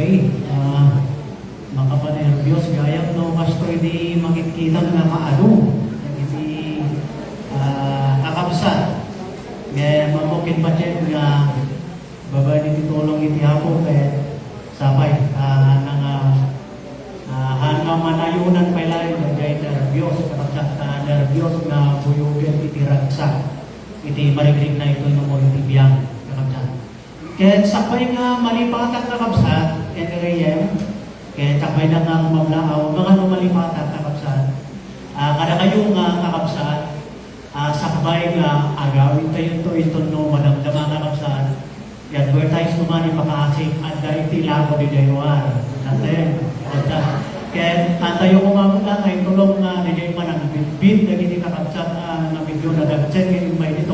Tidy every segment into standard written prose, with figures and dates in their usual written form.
Okay. Makapanervyos gayam no kasto hindi makikita nga maano. Hindi kakabsat. Ngayon mamukin pa check nga babay ni tulong iti hapo kaya sabay hanga manayunan pa ilalim ng gay nervyos kakabsat nervyos nga buyugan iti ragsak. Iti marigrig na ito ng mga tibiyang kakabsat. Kaya sabay nga malipatan kakabsat NRAM, kaya takbay na nga mablaaw, mga numalipatan kakabsat. Kada kayo nga kakabsat, sakbay nga agawin tayo ito no madamdama kakabsat. I-advertise naman yung makaasik at dahil tilako di Jaywar. Natin, kakabsat. Kaya tayo kumamula ngayon tulong nga di Jaywar na nagbibid na gini kakabsat na video na nagtsen ngayon may ito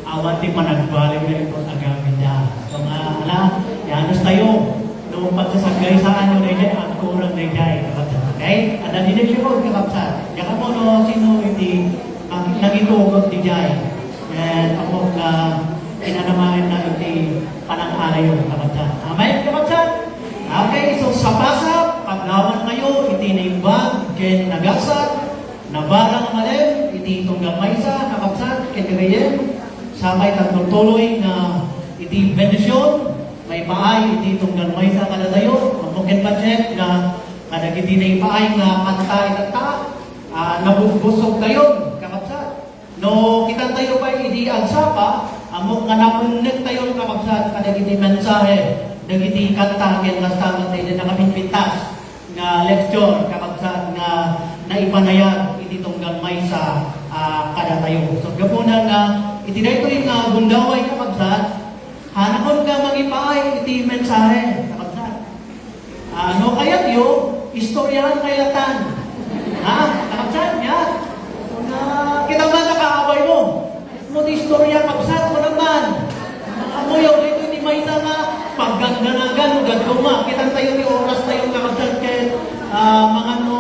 awan di managbalik na ito agawin niya. So nga, yanos tayo. Noong pagsasagay sa ano na dyan, ang kurang na dyan, kakabsat. Okay? At ang dinilirog, kakabsat. Yaka mo no, sino hindi nagitugot di dyan. And ako na pinanamahin na iti panang-alay yung kakabsat. Amen, kakabsat? Okay, so sa pasap, paglawan kayo, iti naimbag, ken nagasat, nabarang malim, iti itong gamaysa, kakabsat, ken kirayen, sabay tagtutuloy na iti bendisyon, may paay, iti itong galmay sa kalatayo, mamukin pa check na kadagiti na ipaay nga kanta itata, nabubusog tayo, kakabsat. No, kita tayo pa iti agsapa, amok nga napunit tayo kakabsat, kadagiti mensahe, dagiti kanta, kaya kastamat tayo na nakapinpintas, nga lecture, kakabsat, nga naipanayag, iti itong galmay sa kadatayo. So, gapuna nga, iti na ito yung bundaway kakabsat, hanapon ka mag-ipaay, iti mensahe. Kakabsat. No kaya tiyo, istoryahan kailatan. Ha? Kakabsat niya. Kita ba nakaabay mo? Mo di istorya, kakabsat mo naman. Amoyaw dito ni Maysa nga, pagganda na gano'n, gaguma. Kita tayo ni oras tayo kakabsat kaya mga no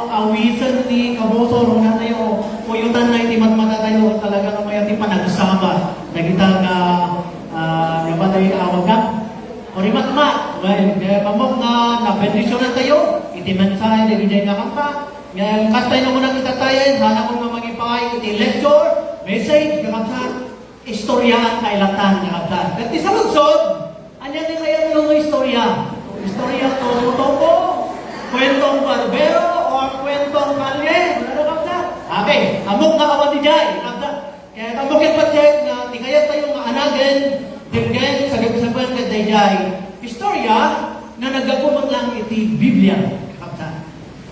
awisan ni Kabosor, nga tayo, kuyutan na iti matmata tayo, talaga kamaya ti panagsama. Nagita ka yaman tayo awag ka. Orimat-mat. Well, pamok na nabendisyonan tayo. Iti mensahe, nagigay nga kanta. Ngayon, kastay na muna kita tayo. Sana kung na mag-ipay, iti lecture, message, kakabsat, istoryahan kailatan, kakabsat. At sa lugsod, anya din kaya nung istorya? Istorya topo, kwentong barbero, o kwentong kalye. Ano kakabsat? Okay, amok na kawan di jay, kakabsat. Kaya tamukin pa check na di kaya tayo maanagin dinggen sa gabi-saban ka dayjay. Istorya na nagagumot lang iti Biblia, kakabsat.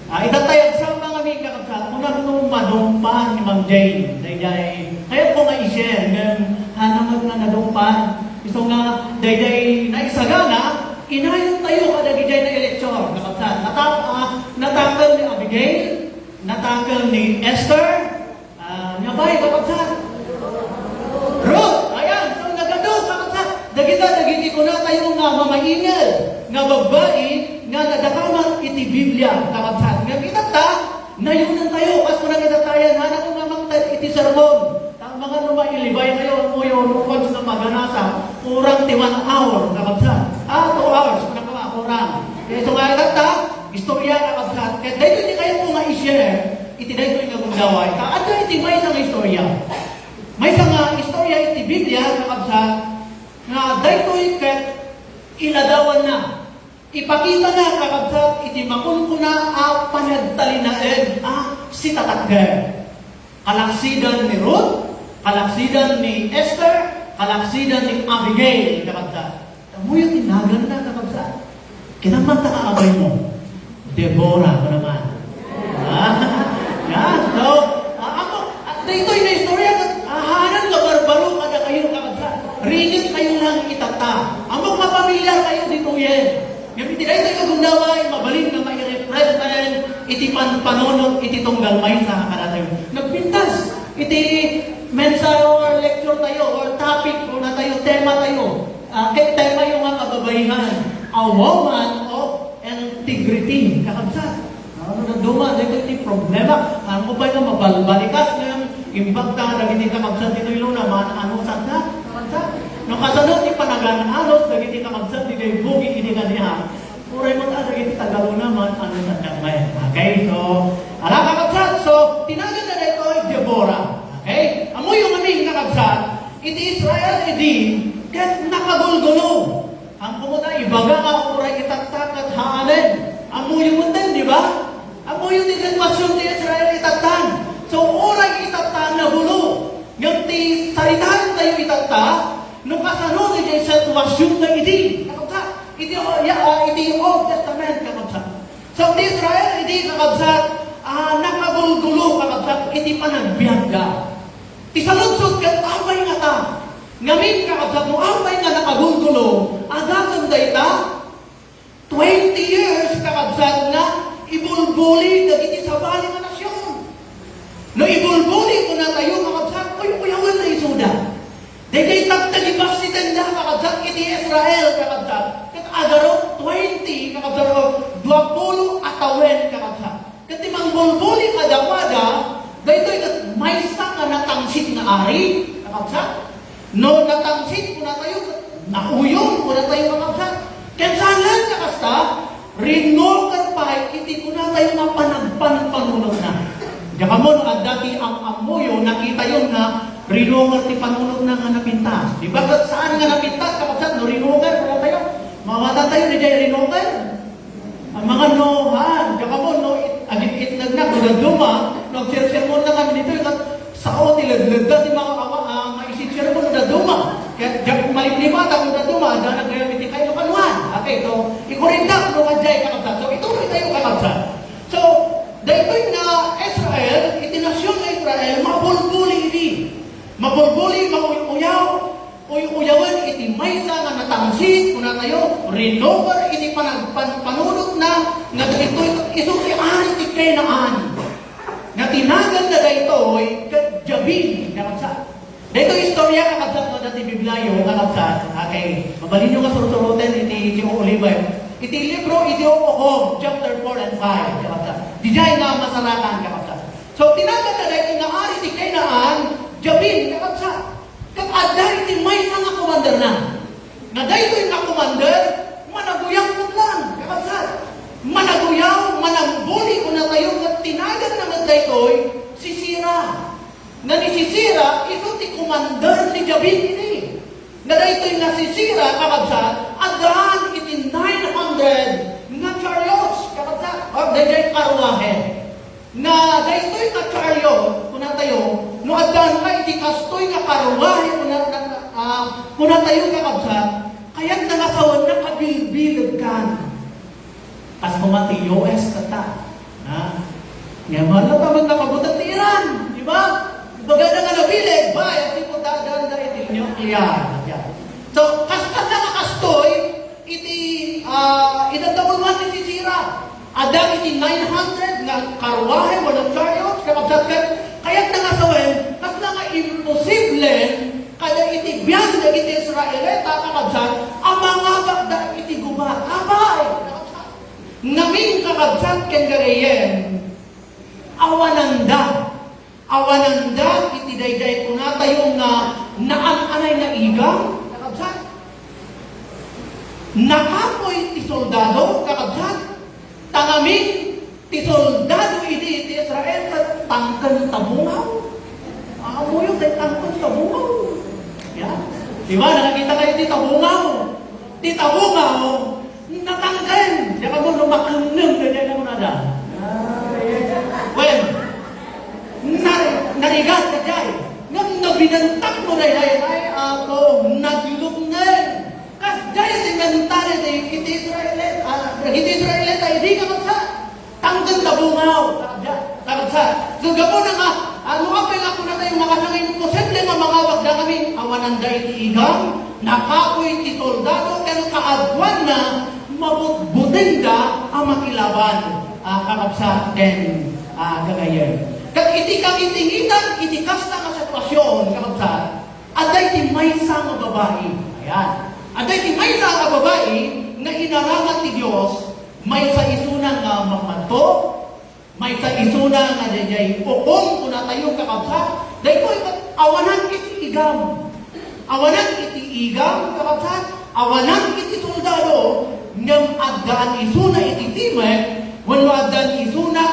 Itatayag sa mga may kakabsat, unang nung madumpan ni Ma'am Jane, dayjay. Kaya po nga i-share, hanamag na nadumpan. Gusto nga, dayjay na isagana, inayon tayo kada dayjay na eleksyon, kakabsat. Natakal ni Abigail, natakal ni Esther, nyabay, kakabsat. Ruth, ayan, so nagado, kakabsat. Dagiti ko na tayo nga mamaingil, nga babae, nga nadakaman iti Biblia, kakabsat. Nga kita ta, nayunan tayo, kas mo na kita tayan, hana ko mamang iti sermon. Mga lumailibay kayo, mo yung rukons na maganasa, kurang 1 hour, kakabsat. 2 hours, kurang. Kaya ito nga kita, istorya, kakabsat. Kaya dahil hindi kayo po ma-share, iti dahil ko yung gaway. At iti may isang istorya. May isang istorya iti Biblia, kakabsat, nga dahil ket iladawan na. Ipakita na, kakabsat, iti makunkuna panagtalinaed si tatakder. Kalaksidan ni Ruth, kalaksidan ni Esther, kalaksidan ni Abigail, kakabsat. Mo yung tinagan na, kakabsat. Kinaman takaabay mo. Deborah ko naman. Yan. So, ako, dito yung istorya, hanan ka barbaro kada kayo kakabsat. Ringit kayo lang itata. Among mapamilyar kayo dito yan. Yung itinay tayo gundaway, mabalin na may refresh na yan, iti panonog, iti tunggal may sa kanatayo. Nagpintas, iti mensahe or lecture tayo, or topic, o na tayo, tema tayo. Kaya tema yung mga kababayan, a woman of integrity. Kakabsat. Ano na duma, dito iti problema. Ano ba yung mabalbalikas ng impacta, nagiti kakabsat dito yung naman, ano sanda? Nakasanod ni panagan alos, nagiti kakabsat, di kayo bugi, hindi ka niya. Uray mo talaga iti Tagalo naman, ano na nagmay. Okay, so, ala kakabsat, so, tinagan na ito ay Deborah. Okay? Amo yung aming kakabsat, iti Israel, iti, ket nakagulgulo. Ang pumunta, ibaga nga uray itaktak at haanin. Amo yung mundan, di ba? Amo yung sitwasyon ni Israel itaktan. So, uray itaktan na gulo. Yung ti saritahan tayo itakta, nung kasanod iti sitwasyon na iti. Iti Old Testament kakabsat. So, di Israel, iti kakabsat, nakagulgulo kakabsat, iti panagbiag ka. Isaludsod ka, amay nga ta. Ngamin kakabsat mo, amay nga nakagulgulo, agasan da ita, 20 years kakabsat nga, ibulbuli dagiti sabali nga nasyon. No ibulbuli ko na tayo kakabsat, uyawan na isuda. Dagay tagtagibas si tanda kakabsat, iti Israel kakabsat. Agaro 20 kakabsat 20 atawen kakabsat. Kati mangbulbuli kadakwada, dahito may isa nga natangsit na ari kakabsat. No natangsit ko na tayo, nauyon ko na tayo kakabsat. Kensangan kakasta, rinokar pa, iti ko na tayo nga panagpanunod na. Diyan mo, dati ang amuyo, nakita yun na rinokar ti panunod na nga napintas. Di ba saan nga napintas kakabsat, no rinokar ko na tayo? Mamata tayo ni Jay Rinoker. Ang mga nohan, kaka mo, no, agit nagnak, nagduma, nag-share-share na kami dito, sao nilaglag dati mga maisip-share mo nagduma. Kaya, maliplimata kung nagduma, dahil nag-gayamiti kayo kanuhan. Okay, so, ikurinda kung nung Jay kakabsat. So, ito rin tayo kakabsat. So, dahil na Israel, itinasyon na Israel, mabulbuli ini. Mabulbuli, mauyaw, uyawan iti maysa nga natangsit kuna tayo rinover iti panunot na nga ito ti ari ti Kanaan nga tinagan na daytoy Jabin kakabsat. Dayto istorya kakabsat no dati Biblayo kakabsat. Okay, mabalin nyo nga surusurutin iti Oliver. Iti libro iti Okom chapter 4 and 5 kakabsat. Dijay nga masarakan kakabsat. So tinagan na dayto nga ari ti Kanaan Jabin kakabsat. Kag adda iti may nga commander na. Na dayto yung commander, managuyaw mo lang, kakabsat. Managuyaw, manambuli ko na tayo, at tinagan naman daytoy, si Sira. Na ni si Sira, ito ti commander ni Jabin ini. Na daytoy na si Sira, kakabsat, adaan iti 900 nga chariots, kakabsat. O, daytoy karuwahe. Na daytoy ka chariot, kuna tayo, no addan ka iti kastoy nga karuwahe kuna tayo kakabsat, kaya't nangasawan na kabilbilog ka. As kumati US kata. Nga malata man nakabutan ti Iran, di ba? Bagada nga nabilig, ba? Yung tipo dadan na iti nuclear. So, kastan na kastoy, iti idadawal man iti Sira. Adang iti 900 nga karwahe, walang chariot, kakabsat ka, kaya't nangasawan, kas na nga imposible, kaya iti biyang na iti Israelita, kakabsat, ang mga bagda iti gubat. Abay! Kakabsat. Naming kakabsat ken garayen, awananda. Awananda, iti dayday ko na tayo nga naan-anay na igang, kakabsat. Nakapoy ti soldado, kakabsat. Tangamin, ti soldado iti Israel, tangkan tabungaw. Amo yung tangkan tabungaw. Yeah. Diba, nakakita kayo ti tabungaw. Ti tabungaw, natangkan. Diba mo, lumakanam na dyan mo na da. Well, narigat ka dyan. Nang nabinantak mo na ay ako, naglugnan. Kas dahil sinmentari iti Israelit, iti Israelit ay di ka magsa. Tanggan tabungaw. Kakabsa. So gapo na nga, ano apel ako na tayo makasangin posible nga mga wagda kami, awananda iti igang, nakapoy iti soldado, kaya kaagwan na, mabutbutenda ang makilaban. Kakabsa, then, gagayan. Kag iti kang itingitan, iti kasta nga sitwasyon, kakabsa, aday ti maysa nga babae. Ayan. Aday ti maysa nga babae, nga inarangat ti Diyos, may sa isuna nga mamato, may sa isuna nga jayjay ukong kung natayong kakabsat, dahil ko awanan iti igam. Awanan iti igam, kakabsat, awanan iti soldado, ngam addaan isuna iti timek, wenno addaan isuna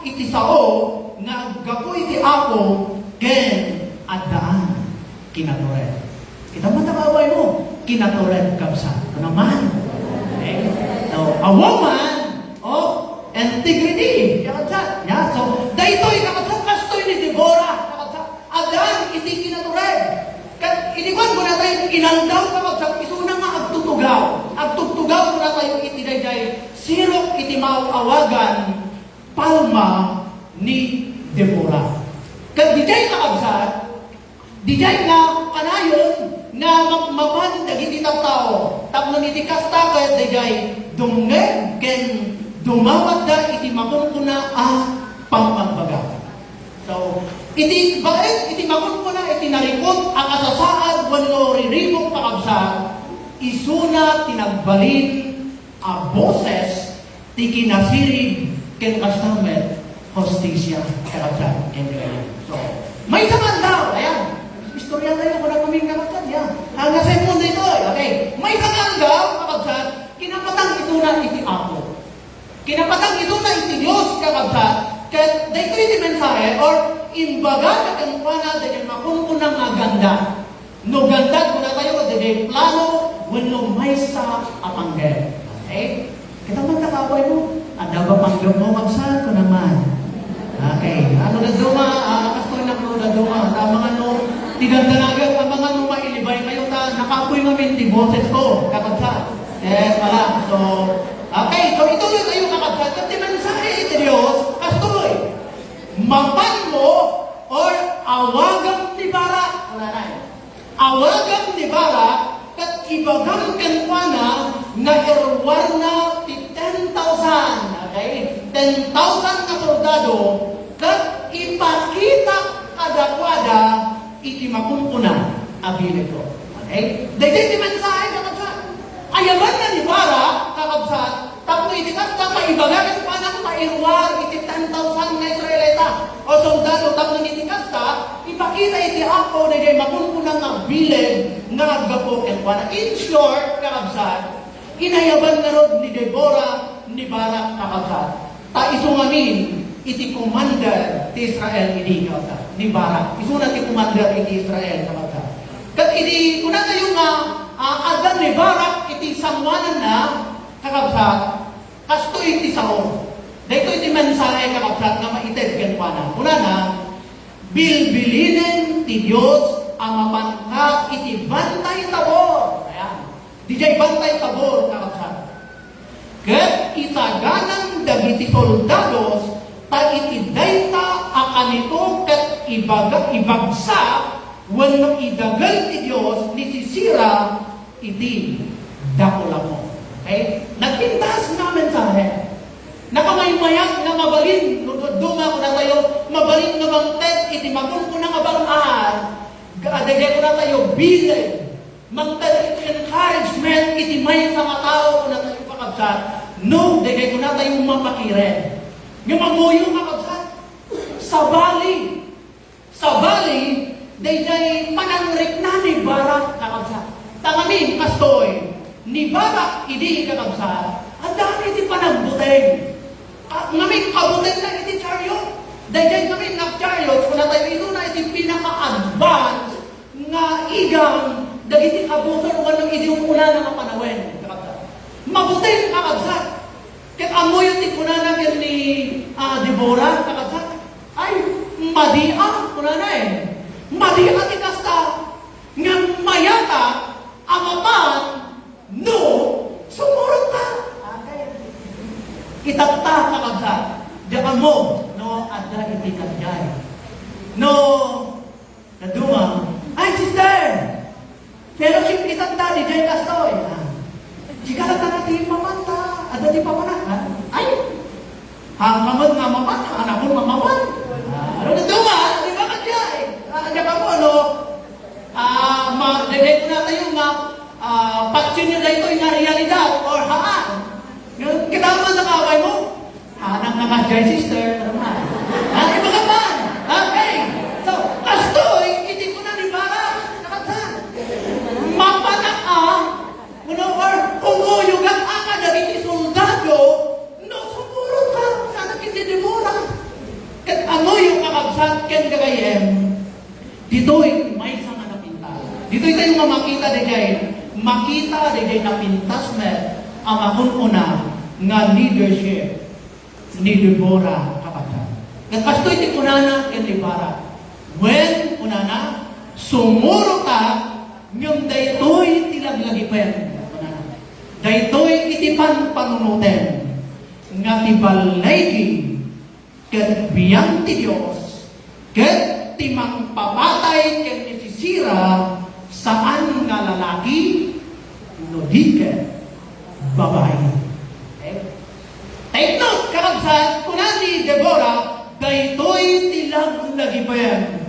iti sao, nga gapo iti ako, ken addaan kinatured. Kita matabaway mo, kinatured kabsa. Ito naman. Okay? So, a woman of integrity. Kakatsa. Yeah, so, daytoy kakatsa kastoy ni Deborah. Kakatsa. Addaan iti kinatured. Iniwan mo na tayo, inaldaw kakatsa, isuna nga agtutugaw. Agtutugaw mo na tayo iti dayday, sirok iti mauawagan, palma ni Deborah. Kag dijay kakabsat, dijay nga kanayon nga mapan dagiti tattao. Tapno iti kasta kayat dijay dungeg ken dumawat da iti makunkuna pangpagbaga. So, iti baet iti makunkuna iti narikot ang asasaad wenno riribok kakabsat, isuna tinagbalin a boses ti kinasirig ken kastamet hostisya kakabsat ken kaya. So, may saman daw, ayan. Istorya tayo kung nakaming kakabsat, yan. Hanggang sa mundo ito, okay. May saman daw, kakabsat, kinapatang ito na iti ako. Kinapatang ito na iti Diyos, kakabsat, kaya dahito iti mensahe, or imbaga na kanipana, dahil makunkunang ganda. No ganda, kung na tayo, dahil plano, wenno may sa apanggel. Okay? Kita magkakaway mo, ada ba panggap mo, kakabsat, ko naman. Okay. Ano na duma? Kastoy na po na duma. Mga no, tigandanagan, ang mga no mailibay kayo ta, nakapoy namin di boses ko, kakabsat. Yes, pala. So, okay. So, ituloy kayo kakabsat. Kasi mensahe iti Diyos, kastoy. Mapan mo, or awagang ni Barak. Wala na eh. Awagang ni Barak, kat ibagang kanwana, na irwar na 10,000. Okay? 10,000 na soldado, kat ipakita kadakwada iti makunkuna abili ko. Okay? Dahil iti mensahe kakabsat. Ayaban na ni Barak, kakabsat, tapos iti kasta maibagan pa ng mairwar iti 10,000 na Israelita o soldado, tapos iti kasta, ipakita iti ako na iti makunkuna ng bilin nga agapo kelwana. In short, kakabsat, inayaban na ron ni Deborah ni Barak kakabsat. Ta isungamin iti commander ti Israel ini kakabsat. Ni Barak. Isuna ti commander iti Israel kakabsat. Kat iti kuna tayo nga adan ni Barak iti sangwanan na kakabsat. Kasto iti sao. Dito iti mensahe kakabsat nga maited kenwana. Una na, bilbilinin ti Diyos ang mapangkat iti bantay tabor. Ayan. Dijay bantay tabor kakabsat. Ket itaganang dagiti soldados ta iti dayta akanito ket ibagsak wenno idagal ti Dios ni sisira iti dakula mo. Okay? Nagpintas na mensahe. Nakamaymayak na mabalin, duma ko na tayo, mabalin na mangted iti magunko na kabalaan. Adagay ko na tayo, bilay. Mangted iti encouragement iti may sa mga tao ko na tayo kakabsat. No, dagay ko na tayo mapakiren. Yung mamuyo kakabsat. Sa bali, dayday panangrik na ni Barak kakabsat. Tanganin, kastoy, ni Barak, hindi kakabsat. Ang dami iti panagbuteng. Ngamin, kabuteng na iti chariot. Dayday ngamin, nag-chariot, kung na tayo ito na iti pinaka-advance nga igang dagiti kabusan o kanang idiumula na kapanawen. Mabuteng kakabsat. Kaya amoy ti kunana ni Deborah kakabsat. Ay, madia kunana eh. Madia ti kasta. Nga mayata amaman no sumurot ta. Itagta kakabsat. Diyan mo no adda iti kadjay. No naduma. Ay, sister! Fellowship itagta di Jay Castoy. Jika na ti mamanta, ada ti pamanahan. Ay! Hanggamot nga mamanta, anak mo mamawan. Ano na duma? Di ba ka Jay? Diyan ka mo, ano? Dagay ko na tayo nga patsin nila ito yung realidad or haan. Kita mo nakaway mo? Hanang na ka Jay, sister. Ano man? Iba ka ba? Okay. So, Castoy, hindi ko na ni Barak. Nakatsan. Mapanak kuno or umuyugan ang dagiti Dito tayo nga makita DJ na pintas met ang akun-una nga leadership ni Deborah kapatid. Nagpastoy ti kunana ken libara. When kunana sumuro ka ngem daytoy tilaglagi pen. Daytoy iti panunuten nga tibalaygi ket biyang ti Dios ket ti mangpapatay ken isisira saan nga lalaki no di ket babae. Take note, kakabsat, kunan ni Deborah, daytoy tilag nagibayan.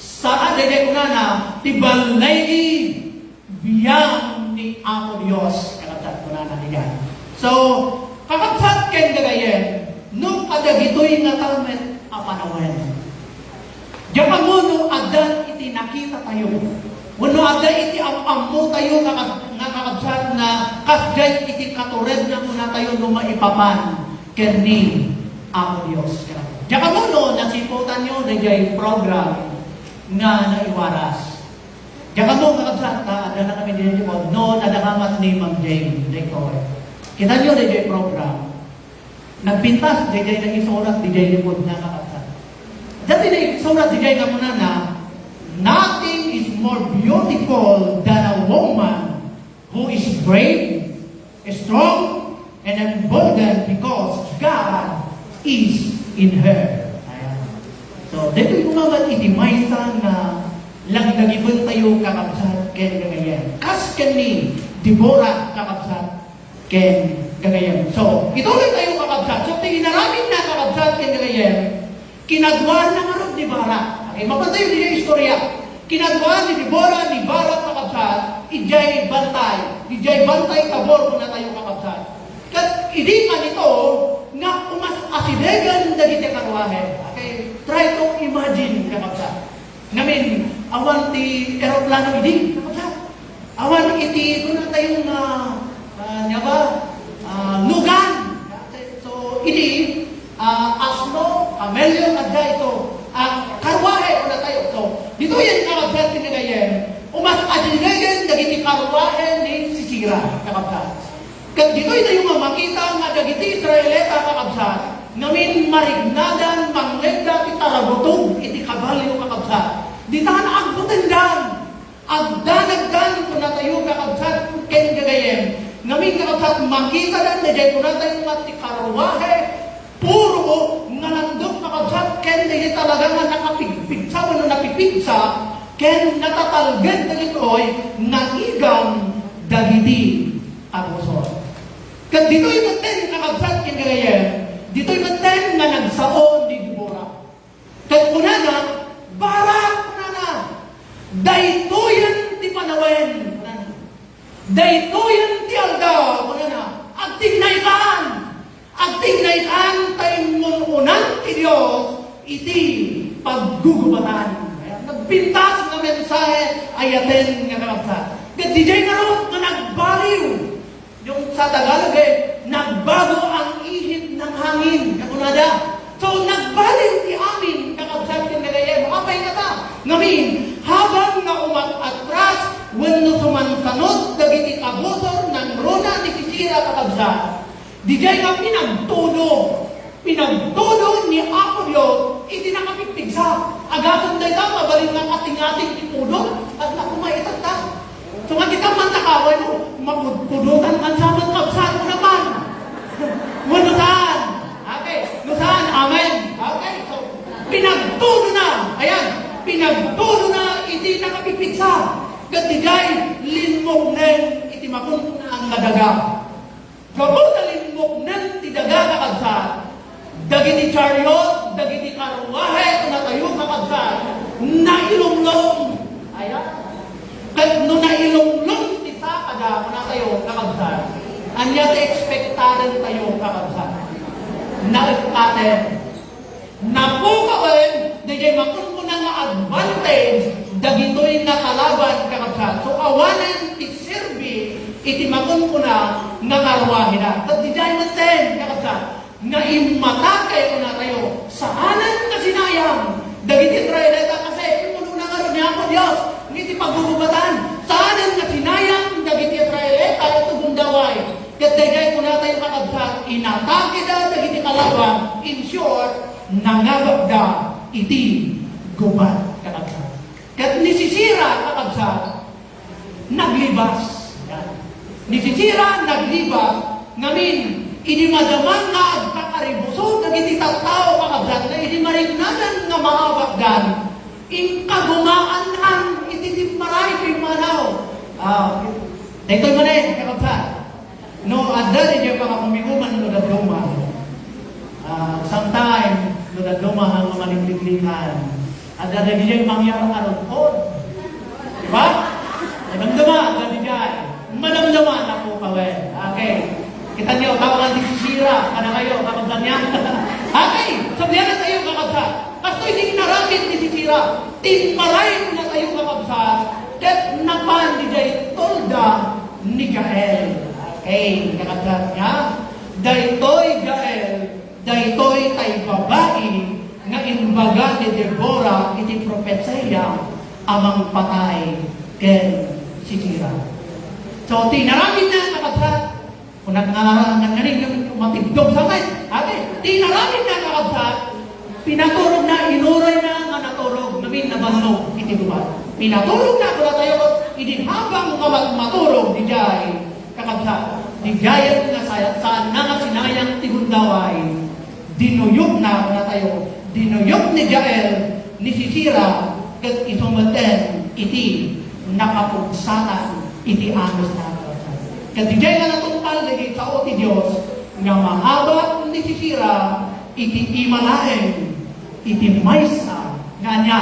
Saan daytoy kunana, tibalay biyang ni Ako Dios. Kakabsat, kunana niya. So, kakabsat ken gagayen, nung kadagitoy nga talmet apanawen. Diyan mo nung adan iti nakita tayo. Wano adan iti amu tayo nga kakabsat na kasdyan iti katured na muna tayo nung maipapan ken ni Ako Dios. Diyan mo no, nasiputan nyo na jay program nga naiwaras. Diyan mo kakabsat na ada na kami din mo, no, nadakamat ni Ma'am Jane. Kita nyo na jay program. Nagpintas, DJ na isurat, DJ lipod na kakabsat. Dati na isurat, DJ na muna na, nothing is more beautiful than a woman who is brave, strong, and emboldened because God is in her. Ayan. So, dito yung mga itimaysa na lagdagibon tayo kakabsat ken gagayan. Kas ken ni Deborah kakabsat ken gagayan. So, ituloy tayo kakabsat. So, tinaramin na kakabsat ken gagayan, kinagwan na nga rin ni Barak. Okay, mapatayo niya yung istorya. Kinagwan ni Deborah ni Barak kakabsat, ijay bantay kabor kung na tayo kakabsat. Kat, hindi man ito, nga umas asidegan na dito karwahe. Okay, try to imagine kakabsat. Ngamin, awan ti aeroplano hindi kakabsat. Awan iti, kung na tayong lugan. So, iti, asno, kamelyo, adya ito. Karwahe ko na tayo. So, dito yan kakabsat tinagayen. Umas adilegan, dagiti karwahe ni Sisira, kakabsat. Dito ito yung makita nga dagiti Israelita, kakabsat. Ngamin marignadan, manglegda, itarabutog, iti kabalyo, kakabsat. Ditahan agbutendan. Agdanagdan ko na tayo, kakabsat, ken gagayen. Ngamin kakabsat, makita dan, dajay ko na tayo nga ti karwahe, puro nga nandok kakabsat, ken dahil talaga nga nakapigpigsa, wano napipigsa, ken natatalgan dagitoy, nagigang dagiti agosor. Ken dito'y maten kakabsat, ken gagayen, dito'y maten nga nagsaon di Deborah. Ken kunana, Barak kunana, daytoyan ti panawen, kunana. Daytoyan ti aldaw, kunana. Agtignay kan tayo mununan ti Diyos, iti paggugubatan. Nagpintas nga mensahe, ayaten nga kakabsat. Gadijay nga ron, nga nagbaliw. Yung sa Tagalog nagbago ang ihip ng hangin, kakunada. So, nagbaliw ti amin, kakabsat yung gagayen. Makapay ka ta. Ngamin, habang nga umat-atras, wano sumansanod, dagiti kabusor ng runa ni Sisira kakabsat. Dijay nga pinagtudo ni Ako Dios, iti nakapigpigsa. Agasan day ta, mabalin nga ating-ating ipudo, at nakumaitat ta. So nga kita man nakaway mo, magpudutan ang saman kabsat mo naman. Wano saan? Okay, no saan? Amen. Okay, so pinagtudo na. Ayan, pinagtudo na, iti nakapigpigsa. Gadijay, linmog nen, iti makunto na ang nadaga. Gabot na linmog nen, ti daga kakabsat. Dagiti chariot, dagiti karwahe, kung natayo kakabsat, nailunglong. Ayan. Kat no nailunglong ti sakada, kung natayo kakabsat, anya ti expectaran tayo kakabsat. Naikaten. Napukawen, dagay makunto na nga advantage, dagitoy na kalaban kakabsat. So awanan ti serbi, iti makunto na nga karwahe na. At di dahil maten kakabsat, nga imatakay ko na tayo saanan na sinayang dagiti Israelita kasi pinuno na nga rin niya ako Diyos ngiti paggugubatan inatake da dagiti kalaban, in short, nangabagda iti gubat kakabsat. Kat nisisira kakabsat, naglibas. Yan. Nisisira, naglibas, ngamin, ini madaman nga agkakaribuso, nagiti tattao kakabsat, na ini marignanan nga maabagdan, in kagumaan ang iti maray kay manaw. Dito mo na yun, kakabsat. No, adda din yung pakakumiguman no daduma. Sometime, no daduma ang malimliklikan. Adda din yung mangyarang arupod. Diba? Madamdama, adda din yan. Madamdama na po kawin. Okay. Kita niyo, tawagan di sisira. Kana kayo, kakabsan niya. Okay. Sabihan na tayo kakabsan. Kasto hindi narakit ni sisira. Timparay mo na tayo kakabsan. Ket napan di day tolda ni Gael. Okay, kakabsan niya. Daytoy Gael, daytoy tay babae nga imbaga ni Deborah iti propetseya amang patay ken Sisira. So, tinaramid na kakabsan. Kung nag-aarangan nga rin yung matindog sa ngayon. Ate, tinaramid na kakabsan. Pinaturog na, inuray na nga naturog. Namin nabanog iti gubat. Pinaturog na kung tayo idinhabang maturog di jay kakabsan. Di jay nga saan na nga sinayang tigundaway. Dinuyog na kung tayo. Dinuyog ni Jael ni Sisira kat isumaten iti nakapugsatan iti anos na kakabsan. Kat di jay nga natumpal dahil sa o ti Diyos nga mahabat ni Sisira iti imalaeng iti maysa nga niya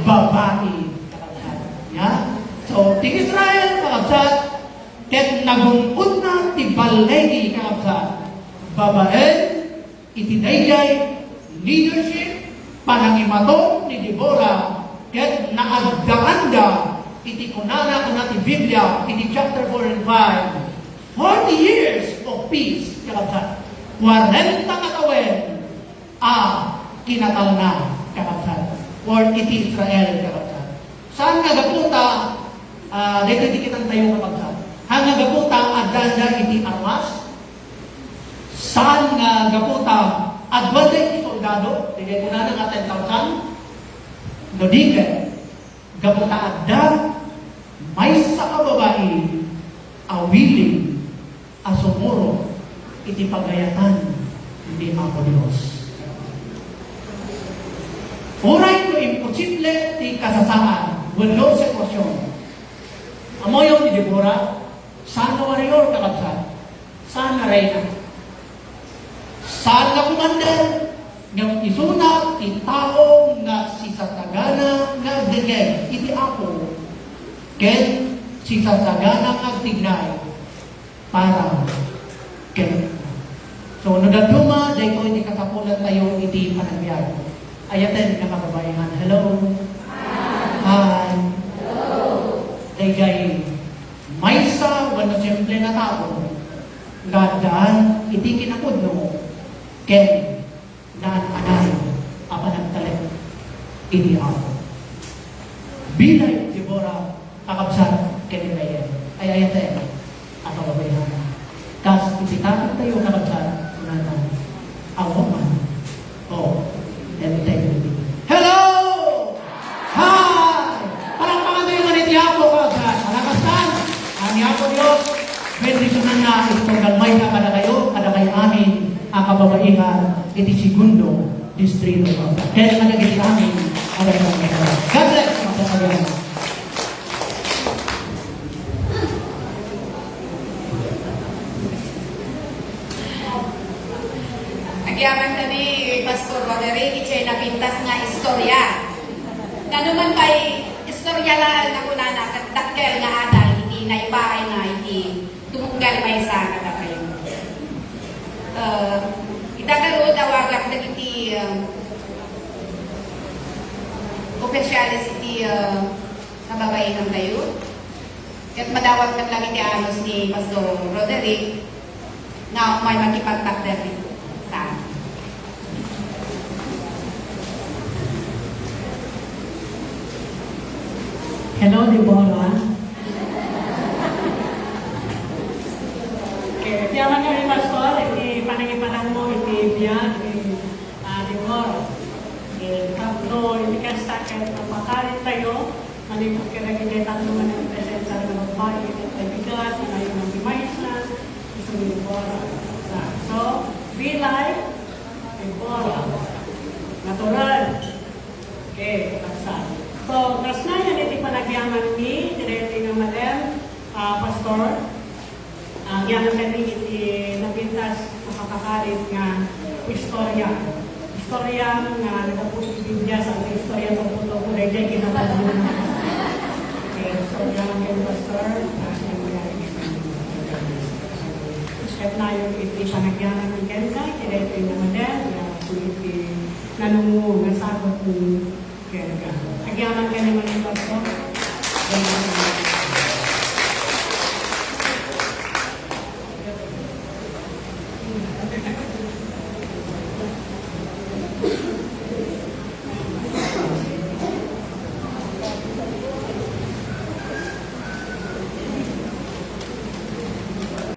babae kakabsat. Ya? So, ti Israel kakabsat ket nagungkod na ti balegi kakabsat. Babae iti dayjay leadership panangimato ni Deborah ket naagdaanda iti kunana kuna ti Biblia iti chapter 4 and 5 40 years of peace kakabsat. 40 katawen kinatal na kakabsat. Or iti Israel kakabsat. Saan nga gapunta dito iti kitang tayo kakabsat. Hanga gapunta adanda iti armas. Saan nga gapunta adwanda iti soldado. Tigay ko na nga 10,000. No di ka. Gapunta adda may sa kababae willing asumuro iti pagayatan hindi ako Diyos. Oray ko imposible ti kasasaan walo sitwasyon. Amoyo ni Deborah, saan na warrior kakabsat? Saan na reyna? Saan na commander? Nga isuna ti tao nga sisatagana nga degay iti ako ken sisatagana nga tignay para ken. So, nagaduma, dahil ko hindi kakapulan tayo iti panagbiag. Ayaten nga kababayan. Hello? Hi. Hello. Dahil maysa, wala simple na tao, ladaan, iti kinapudno, ken, naan-anay, apanagtalit, iti ako. Bilay, Deborah, kakabsat, ken ilayan. Ay ayaten, at kababayan. Kas ipitapit tayo kakabsat, na awaman o integrity. Hello! Hi! Palakpakan tayo nga niti ako kakabsat. Palakastan, ani ako Diyos, bendisyonan na itong galmay na kada kayo, kada kay amin, ang kababaihan, iti segundo distrito. Kaya nga nagigit amin, kada kayo. God bless, mga kapagayan. Nagyaman kami, Pastor Roderick, ichay napintas nga istorya. Kanuman kay istorya lang na kuna na dakkel nga adal, hindi naibahay na hindi tumunggal may sana na kayo. Itakaro tawagak na iti officialis iti kababainan kayo. At madawag na lang iti anos ni Pastor Roderick na may makipagtakder dito. Hello, Deborah. Okay, tiyaman kami, Pastor. panangipanan mo, iti biyan, Timor. Tatlo, hindi ka sa akin, napakalit tayo, malikot ka na hindi tatlo man ang presensya ng babae, at bigat, ngayon ang bimayas na, isumibora. So, be like, Ibora. Natural. Okay, taksan. So, kasnayan iti panagyaman ni, direti nga madam, pastor, ang yaman kami iti napintas makakakalit nga istorya. Istorya nga nagapos ibigya sa istorya ng puto ko rin dyan kinapagod na. Okay, so yaman kami pastor, step na yung iti panagyaman ng Kenza, direti nga madam, iti nanungo nga sagot ni Kenza. Agyaman ka naman yung pastor.